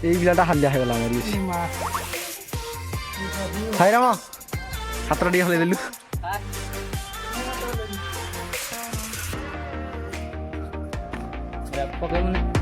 এই বিলাটা হালিয়া হয়ে গেল আমার হাই রাম হাতটা দিয়ে হলে দিলু পকাই মানে